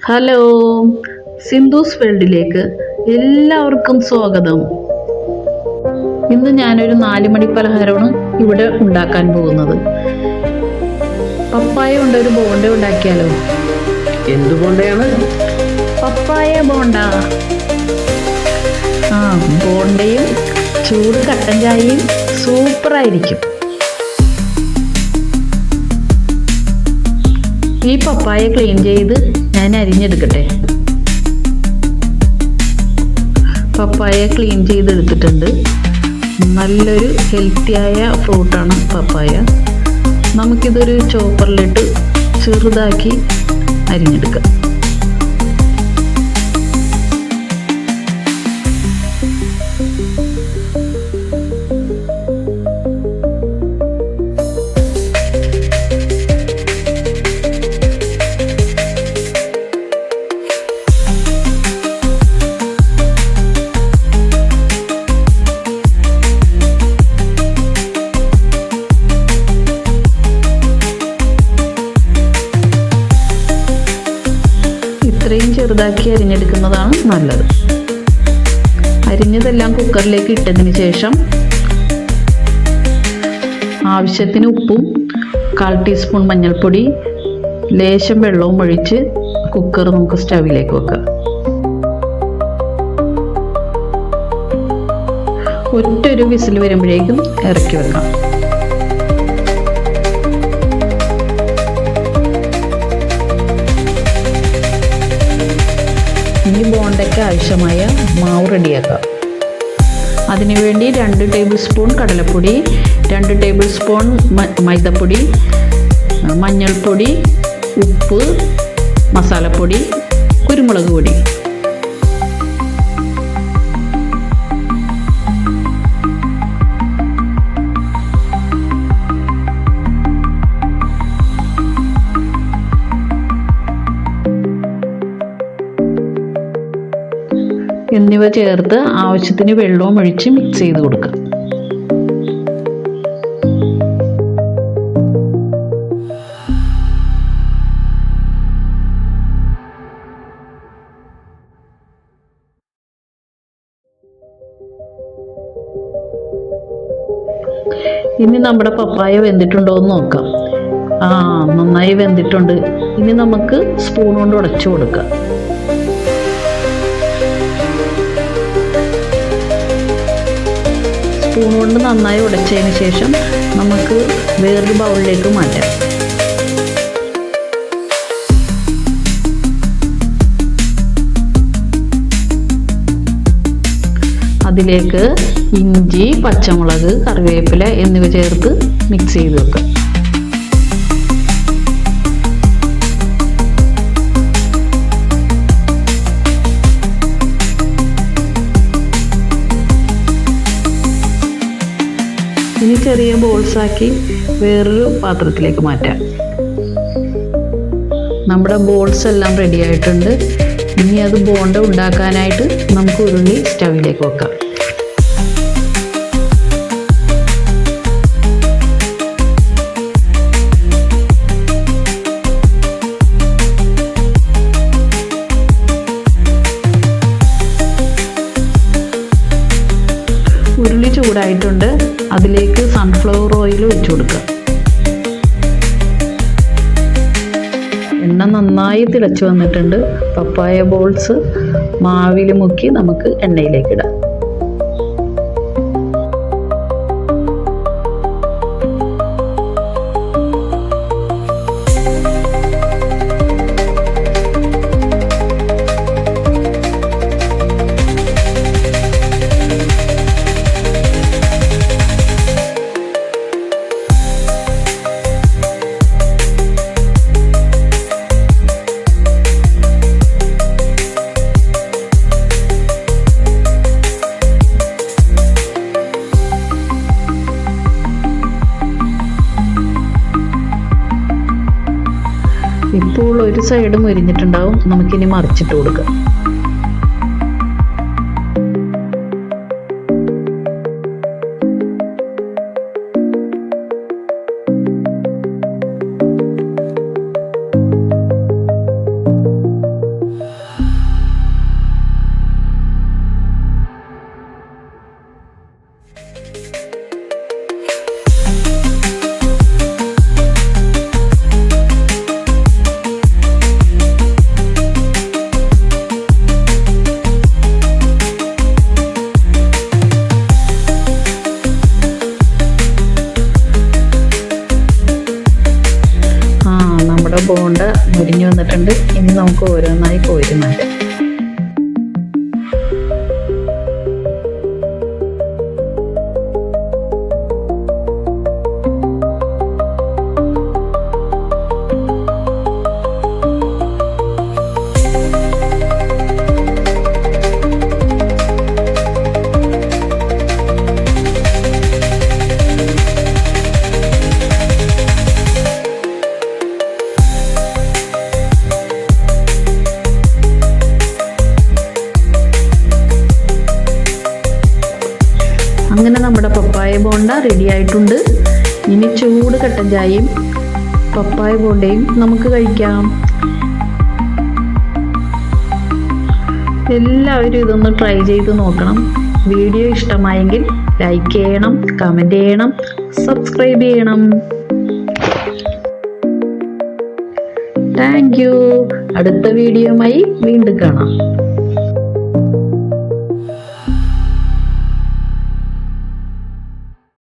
Hello, Sindhu's വേൾഡിലേക്ക് എല്ലാവർക്കും സ്വാഗതം. ഇന്ന് ഞാനൊരു 4 മണി പലഹാരമാണ് ഇവിടെ ഉണ്ടാക്കാൻ പോകുന്നത്. പപ്പായ കൊണ്ട് ഒരു ബോണ്ട ഉണ്ടാക്കിയാലോ? എന്ത് ബോണ്ടയാണ്? പപ്പായ ബോണ്ട. ബോണ്ടയും ചൂട് കട്ടൻ ചായയും സൂപ്പറായിരിക്കും. ഈ പപ്പായ ക്ലീൻ ചെയ്ത് ഞാൻ അരിഞ്ഞെടുക്കട്ടെ. പപ്പായ ക്ലീൻ ചെയ്തെടുത്തിട്ടുണ്ട്. നല്ലൊരു ഹെൽത്തിയായ ഫ്രൂട്ടാണ് പപ്പായ. നമുക്കിതൊരു ചോപ്പറിലിട്ട് ചെറുതാക്കി അരിഞ്ഞെടുക്കാം. ഇത്രയും ചെറുതാക്കി അരിഞ്ഞെടുക്കുന്നതാണ് നല്ലത്. അരിഞ്ഞതെല്ലാം കുക്കറിലേക്ക് ഇട്ടതിന് ശേഷം ആവശ്യത്തിന് ഉപ്പും 1/4 ടീസ്പൂൺ മഞ്ഞൾപ്പൊടി, ലേശം വെള്ളവും ഒഴിച്ച് കുക്കർ നമുക്ക് സ്റ്റവിലേക്ക് വെക്കാം. ഒറ്റൊരു വിസിൽ വരുമ്പോഴേക്കും ഇറക്കി വെക്കാം. ഇനി ബോണ്ടയ്ക്ക് ആവശ്യമായ മാവ് റെഡിയാക്കാം. അതിനുവേണ്ടി 2 ടേബിൾ സ്പൂൺ കടലപ്പൊടി, 2 ടേബിൾ സ്പൂൺ മൈദപ്പൊടി, മഞ്ഞൾപ്പൊടി, ഉപ്പ്, മസാലപ്പൊടി, കുരുമുളക് പൊടി. എന്നിവ ചേർത്ത് ആവശ്യത്തിന് വെള്ളവും ഒഴിച്ച് മിക്സ് ചെയ്ത് കൊടുക്കുക. ഇനി നമ്മുടെ പപ്പായ വെന്തിട്ടുണ്ടോ എന്ന് നോക്കാം. നന്നായി വെന്തിട്ടുണ്ട്. ഇനി നമുക്ക് സ്പൂൺ കൊണ്ട് ഉടച്ചു കൊടുക്കാം. സ്പൂൺ കൊണ്ട് നന്നായി ഉടച്ചതിന് ശേഷം നമുക്ക് വേറൊരു ബൗളിലേക്ക് മാറ്റാം. അതിലേക്ക് ഇഞ്ചി, പച്ചമുളക്, കറിവേപ്പില എന്നിവ ചേർത്ത് മിക്സ് ചെയ്ത് വെക്കാം. ഇനി ചെറിയ ബോൾസാക്കി വേറൊരു പാത്രത്തിലേക്ക് മാറ്റാം. നമ്മുടെ ബോൾസ് എല്ലാം റെഡി ആയിട്ടുണ്ട്. ഇനി അത് ബോണ്ട ഉണ്ടാക്കാനായിട്ട് നമുക്ക് ഉരുളി സ്റ്റവിലേക്ക് വെക്കാം. ഉരുളി ചൂടായിട്ടുണ്ട്. അതിലേക്ക് സൺഫ്ലവർ ഓയിൽ ഒഴിച്ചു കൊടുക്കുക. എണ്ണ നന്നായി തിളച്ചു വന്നിട്ടുണ്ട്. പപ്പായ ബോൾസ് മാവിൽ മുക്കി നമുക്ക് എണ്ണയിലേക്ക് ഇടാം. ഇപ്പോൾ ഒരു സൈഡ് മുരിഞ്ഞിട്ടുണ്ടാവും. നമുക്കിനി മറിച്ചിട്ട് കൊടുക്കാം. നമ്മുടെ ബോണ്ട മുരിഞ്ഞു വന്നിട്ടുണ്ട്. ഇനി നമുക്ക് ഓരോന്നായി കോരി മാറ്റാം. അങ്ങനെ നമ്മുടെ പപ്പായ ബോണ്ട റെഡി ആയിട്ടുണ്ട്. ഇനി ചൂട് കട്ടൻ ചായയും പപ്പായ ബോണ്ടയും നമുക്ക് കഴിക്കാം. എല്ലാവരും ഇതൊന്ന് ട്രൈ ചെയ്ത് നോക്കണം. വീഡിയോ ഇഷ്ടമായെങ്കിൽ ലൈക്ക് ചെയ്യണം, കമൻറ്റ് ചെയ്യണം, സബ്സ്ക്രൈബ് ചെയ്യണം. Thank you. അടുത്ത വീഡിയോയുമായി വീണ്ടും കാണാം.